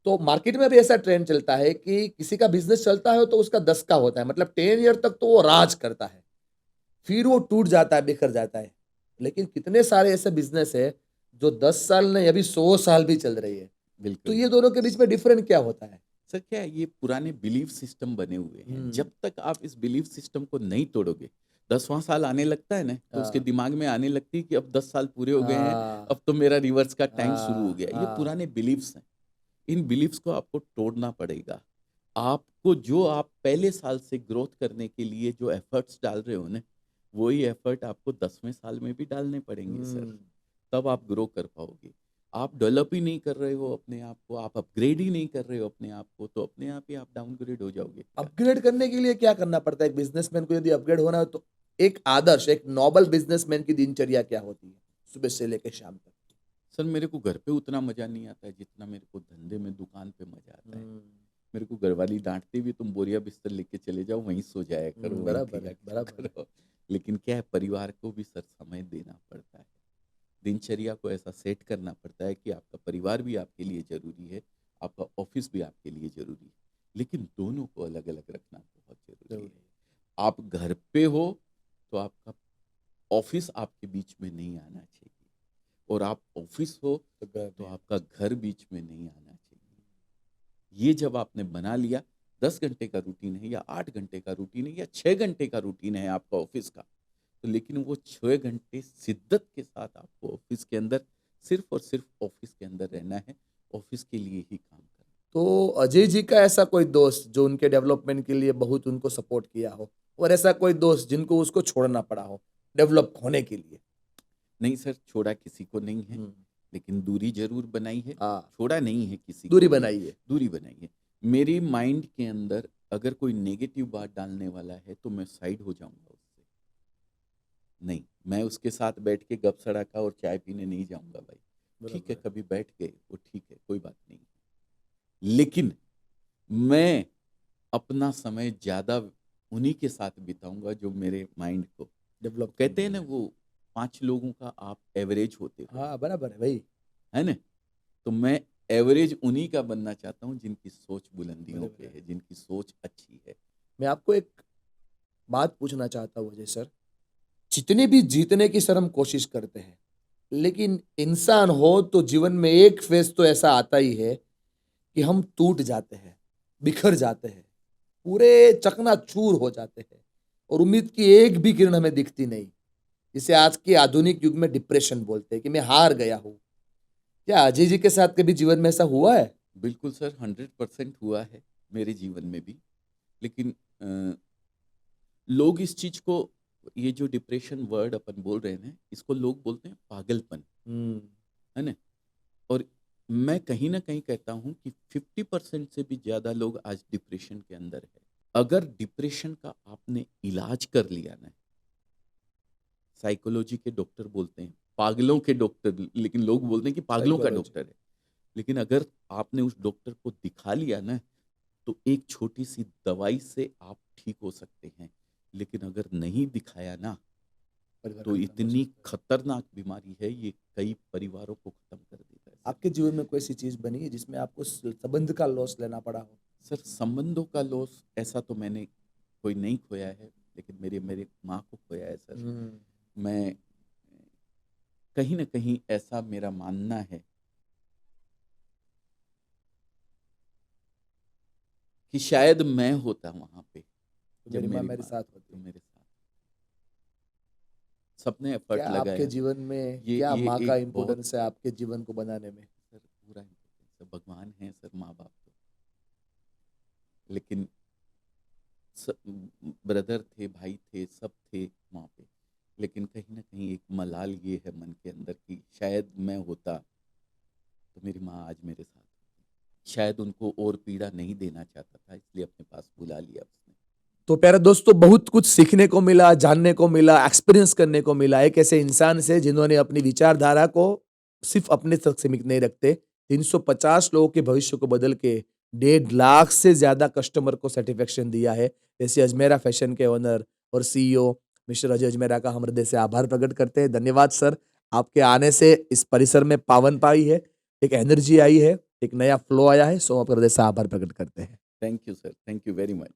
तो मार्केट में भी ऐसा ट्रेंड चलता है कि किसी का बिजनेस चलता है तो उसका 10 का होता है, मतलब 10 ईयर तक तो वो राज करता है, फिर वो टूट जाता है, बिखर जाता है। लेकिन कितने सारे ऐसे बिजनेस है जो 10 साल नहीं, अभी 100 साल भी चल रही है। तो बिल्कुल। ये दोनों के बीच में डिफरेंट क्या होता है? सर क्या है, ये पुराने बिलीफ सिस्टम बने हुए हैं। हम्म। जब तक आप इस बिलीफ सिस्टम को नहीं तोड़ोगे, 10वां साल आने लगता है ना, तो उसके हाँ दिमाग में आने लगती है कि अब 10 साल पूरे हो गए हैं, हाँ अब तो मेरा रिवर्स का टाइम शुरू हो हाँ गया। ये हाँ। पुराने बिलीफ्स हैं। इन बिलीफ्स को आपको तोड़ना पड़ेगा। आपको जो आप पहले साल से ग्रोथ करने के लिए जो एफर्ट्स डाल रहे हो ना, वही एफर्ट आपको 10वें साल में भी डालने पड़ेंगे सर। हम्म। तब आप ग्रो कर पाओगे। आप डेवलप ही नहीं कर रहे हो अपने आप को, आप अपग्रेड ही नहीं कर रहे हो अपने आप को, तो अपने आप ही आप डाउनग्रेड हो जाओगे फिर आगे। अपग्रेड करने के लिए क्या करना पड़ता है एक बिजनेसमैन को, यदि अपग्रेड होना है तो? एक आदर्श, एक नॉबल बिजनेसमैन की दिनचर्या क्या होती है सुबह से लेकर शाम तक? सर मेरे को घर पे उतना मजा नहीं आता है जितना मेरे को धंधे में, दुकान पे मजा आता है। मेरे को घरवाली डांटती भी, तुम बोरिया बिस्तर लेके चले जाओ, वहीं सो जाया करो, वहीं बराबर किया है, बराबर है। करो। लेकिन क्या है, परिवार को भी सर समय देना पड़ता है। दिनचर्या को ऐसा सेट करना पड़ता है कि आपका परिवार भी आपके लिए जरूरी है, आपका ऑफिस भी आपके लिए जरूरी है। लेकिन दोनों को अलग अलग रखना बहुत जरूरी जरूरी है। है। आप घर पे हो तो आपका ऑफिस आपके बीच में नहीं आना चाहिए, और आप ऑफिस हो तो घर तो में। आपका घर बीच में नहीं आना चाहिए। ये जब आपने बना लिया, 10 घंटे का रूटीन है या 8 घंटे का रूटीन है या 6 घंटे का रूटीन है आपका ऑफिस का, तो लेकिन वो 6 घंटे शिद्दत के साथ आपको ऑफिस के अंदर, सिर्फ और सिर्फ ऑफिस के अंदर रहना है, ऑफिस के लिए ही काम करना तो अजय जी का ऐसा कोई दोस्त जो उनके डेवलपमेंट के लिए बहुत उनको सपोर्ट किया हो, और ऐसा कोई दोस्त जिनको उसको छोड़ना पड़ा हो डेवलप होने के लिए? है। नहीं सर, छोड़ा किसी को नहीं है, हम्म। लेकिन दूरी जरूर बनाई है। हाँ। छोड़ा नहीं है किसी को दूरी भी, बनाइए। दूरी बनाई है। मेरी माइंड के अंदर अगर कोई नेगेटिव बात डालने वाला है तो मैं साइड हो जाऊंगा उससे। नहीं, मैं उसके साथ बैठ के गप सड़ाका और चाय पीने नहीं जाऊंगा भाई। ठीक बराबर है, है। कभी बैठ गए वो ठीक है, कोई बात नहीं। लेकिन मैं अपना समय ज्यादा उन्हीं के साथ बिताऊंगा जो मेरे माइंड को, डेवलप कहते करने हैं ना में। वो, 5 लोगों का आप एवरेज होते हो, हाँ बराबर है भाई। है ना। तो मैं एवरेज उन्हीं का बनना चाहता हूँ जिनकी सोच बुलंदियों बराबर पे है। है, जिनकी सोच अच्छी है। मैं आपको एक बात पूछना चाहता हूँ अजय सर। जितने भी जीतने की सर हम कोशिश करते हैं, लेकिन इंसान हो तो जीवन में एक फेज तो ऐसा आता ही है कि हम टूट जाते हैं, बिखर जाते हैं, पूरे चकनाचूर हो जाते हैं, और उम्मीद की एक भी किरण हमें दिखती नहीं, जिसे आज के आधुनिक युग में डिप्रेशन बोलते हैं कि मैं हार गया हूं। क्या अजय जी के साथ कभी जीवन में ऐसा हुआ है? बिल्कुल सर, 100% हुआ है मेरे जीवन में भी। लेकिन लोग इस चीज को, ये जो डिप्रेशन वर्ड अपन बोल रहे हैं, इसको लोग बोलते हैं पागलपन, हम्म। है ना। और मैं कहीं ना कहीं कहता हूं कि 50% से भी ज्यादा लोग आज डिप्रेशन के अंदर है। अगर डिप्रेशन का आपने इलाज कर लिया ना, साइकोलॉजी के डॉक्टर बोलते हैं पागलों के डॉक्टर, लेकिन लोग बोलते हैं कि पागलों का साइकोलॉजी। डॉक्टर है। लेकिन अगर आपने उस डॉक्टर को दिखा लिया ना, तो एक छोटी सी दवाई से आप ठीक हो सकते हैं। लेकिन अगर नहीं दिखाया ना, परिवार तो खत्म हो इतनी सकता है। खतरनाक बीमारी है ये, कई परिवारों को खत्म कर देता है सर। आपके जीवन में कोई ऐसी चीज बनी है जिसमें आपको संबंध का लॉस लेना पड़ा हो? सर संबंधों का लॉस ऐसा तो मैंने कोई नहीं खोया है, लेकिन मेरे मेरे माँ को खोया है सर। हम्म। मैं कहीं ना कहीं, ऐसा मेरा मानना है कि शायद मैं होता वहां पे तो जब मेरी माँ मेरी मेरे माँ साथ थी, तो होती। मेरे साथ सबने क्या एफर्ट आपके लगाया। जीवन में क्या ये माँ का एक बहुत, इम्पोर्टेंस है आपके जीवन को बनाने में? सर पूरा इम्पोर्टेंस है, भगवान है सर माँ बाप तो। लेकिन ब्रदर थे, भाई थे, सब थे वहाँ पे। लेकिन कहीं ना कहीं एक मलाल ये है मन के अंदर कि शायद मैं होता तो मेरी माँ आज मेरे साथ होती। शायद उनको और पीड़ा नहीं देना चाहता था, इसलिए अपने पास बुला लिया उसने। तो प्यारे दोस्तों, बहुत कुछ सीखने को मिला, जानने को मिला, एक्सपीरियंस करने को मिला एक ऐसे इंसान से जिन्होंने अपनी विचारधारा को सिर्फ अपने तक सीमित नहीं रखते, 350 लोगों के भविष्य को बदल के 1.5 लाख से ज्यादा कस्टमर को सेटिस्फेक्शन दिया है। जैसे अजमेरा फैशन के ओनर और सीईओ मिस्टर अजय अजमेरा का हम हृदय से आभार प्रकट करते हैं। धन्यवाद सर, आपके आने से इस परिसर में पावन पाई है, एक एनर्जी आई है, एक नया फ्लो आया है, सो आपका हृदय से आभार प्रकट करते हैं। Thank you sir, thank you very much.